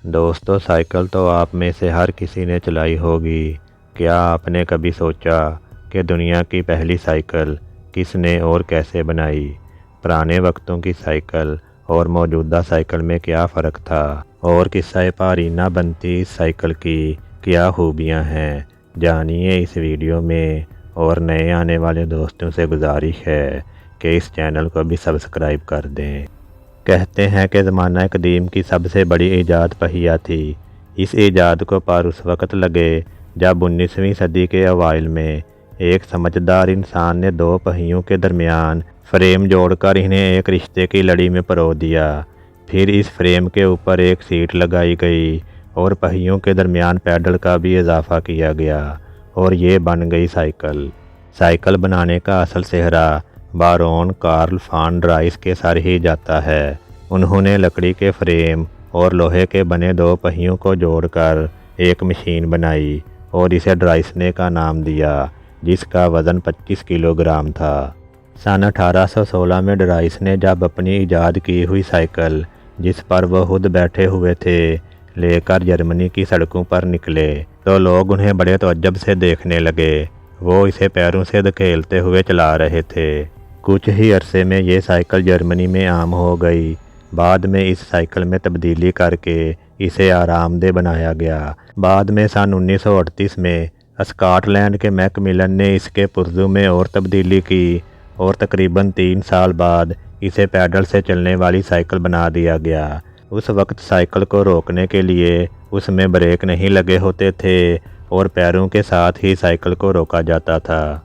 दोस्तों, साइकिल तो आप में से हर किसी ने चलाई होगी। क्या आपने कभी सोचा कि दुनिया की पहली साइकिल किसने और कैसे बनाई? पुराने वक्तों की साइकिल और मौजूदा साइकिल में क्या फ़र्क था और किस्सा भारी ना बनती इस साइकिल की क्या खूबियाँ हैं, जानिए इस वीडियो में। और नए आने वाले दोस्तों से गुजारिश है कि इस चैनल को भी सब्सक्राइब कर दें। कहते हैं कि ज़माना कदीम की सबसे बड़ी ईजाद पहिया थी। इस ईजाद को पार उस वक़्त लगे जब 19वीं सदी के अवाइल में एक समझदार इंसान ने दो पहियों के दरमियान फ्रेम जोड़कर इन्हें एक रिश्ते की लड़ी में परो दिया। फिर इस फ्रेम के ऊपर एक सीट लगाई गई और पहियों के दरमियान पैडल का भी इजाफा किया गया और ये बन गई साइकिल। साइकिल बनाने का असल सेहरा बारोन कार्ल फान ड्राइस के सर ही जाता है। उन्होंने लकड़ी के फ्रेम और लोहे के बने दो पहियों को जोड़कर एक मशीन बनाई और इसे ड्राइसने का नाम दिया, जिसका वज़न 25 किलोग्राम था। सन 1816 में ड्राइस ने जब अपनी ईजाद की हुई साइकिल, जिस पर वो खुद बैठे हुए थे, लेकर जर्मनी की सड़कों पर निकले तो लोग उन्हें बड़े तवज्जुब से देखने लगे। वो इसे पैरों से धकेलते हुए चला रहे थे। कुछ ही अरसे में ये साइकिल जर्मनी में आम हो गई। बाद में इस साइकिल में तब्दीली करके इसे आरामदेह बनाया गया। बाद में सन 1938 में स्कॉटलैंड के मैकमिलन ने इसके पुर्जों में और तब्दीली की और तकरीबन 3 साल बाद इसे पैडल से चलने वाली साइकिल बना दिया गया। उस वक्त साइकिल को रोकने के लिए उसमें ब्रेक नहीं लगे होते थे और पैरों के साथ ही साइकिल को रोका जाता था।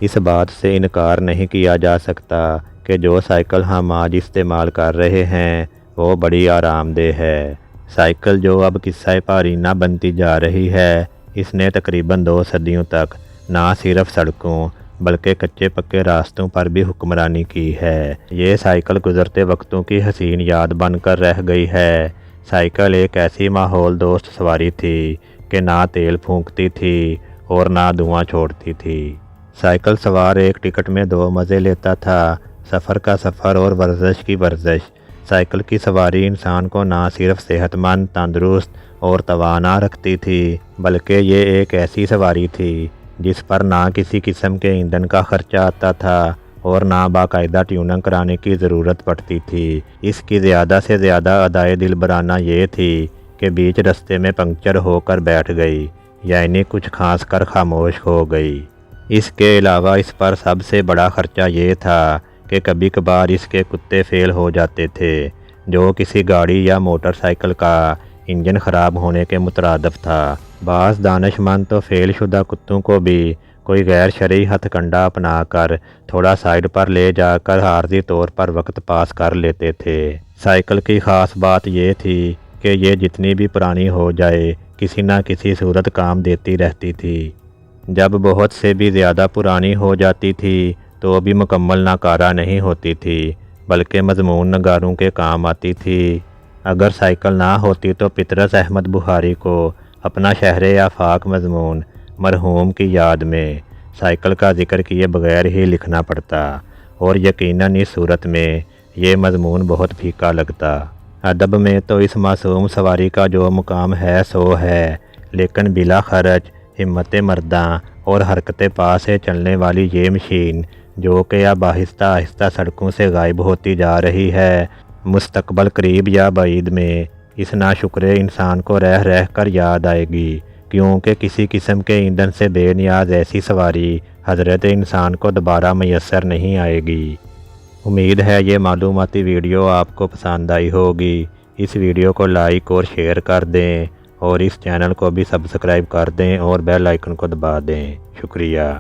इस बात से इनकार नहीं किया जा सकता कि जो साइकिल हम आज इस्तेमाल कर रहे हैं वो बड़ी आरामदेह है। साइकिल जो अब किस्सा भारी ना बनती जा रही है, इसने तकरीबन 2 सदियों तक ना सिर्फ सड़कों बल्कि कच्चे पक्के रास्तों पर भी हुक्मरानी की है। ये साइकिल गुजरते वक्तों की हसीन याद बनकर रह गई है। साइकिल एक ऐसी माहौल दोस्त सवारी थी कि ना तेल फूंकती थी और ना धुआं छोड़ती थी। साइकिल सवार एक टिकट में 2 मज़े लेता था, सफ़र का सफ़र और वर्जिश की वर्जिश। साइकिल की सवारी इंसान को ना सिर्फ सेहतमंद, तंदुरुस्त और तवाना रखती थी, बल्कि ये एक ऐसी सवारी थी जिस पर ना किसी किस्म के ईंधन का खर्चा आता था और ना बाकायदा ट्यूनिंग कराने की ज़रूरत पड़ती थी। इसकी ज़्यादा से ज़्यादा अदाए दिल बराना ये थी कि बीच रास्ते में पंक्चर होकर बैठ गई, यानी कुछ खास कर खामोश हो गई। इसके अलावा इस पर सबसे बड़ा ख़र्चा ये था कि कभी कभार इसके कुत्ते फेल हो जाते थे, जो किसी गाड़ी या मोटरसाइकिल का इंजन ख़राब होने के मुतरादिफ था। बाज़ दानिशमंद तो फेल शुदा कुत्तों को भी कोई गैर शरई हथकंडा अपना कर थोड़ा साइड पर ले जाकर आर्जी तौर पर वक्त पास कर लेते थे। साइकिल की ख़ास बात ये थी कि ये जितनी भी पुरानी हो जाए किसी न किसी सूरत काम देती रहती थी। जब बहुत से भी ज़्यादा पुरानी हो जाती थी तो भी मुकम्मल नाकारा नहीं होती थी, बल्कि मज़मून नगारों के काम आती थी। अगर साइकिल ना होती तो पितरस अहमद बुखारी को अपना शहरे आफाक मज़मून मरहूम की याद में साइकिल का जिक्र किए बगैर ही लिखना पड़ता और यकीनन इस सूरत में ये मज़मून बहुत फीका लगता। अदब में तो इस मासूम सवारी का जो मुकाम है सो है, लेकिन बिला खर्च हिम्मत मर्दा और हरकत पा से चलने वाली ये मशीन, जो कि अब आहिस्ता आहिस्ता सड़कों से गायब होती जा रही है, मुस्तकबल करीब या बाईद में इस नाशुक्रे इंसान को रह रह कर याद आएगी, क्योंकि किसी किस्म के ईंधन से बेनियाज ऐसी सवारी हज़रत इंसान को दोबारा मैसर नहीं आएगी। उम्मीद है ये मालूमाती वीडियो आपको पसंद आई होगी। इस वीडियो को लाइक और शेयर कर दें और इस चैनल को भी सब्सक्राइब कर दें और बेल आइकन को दबा दें। शुक्रिया।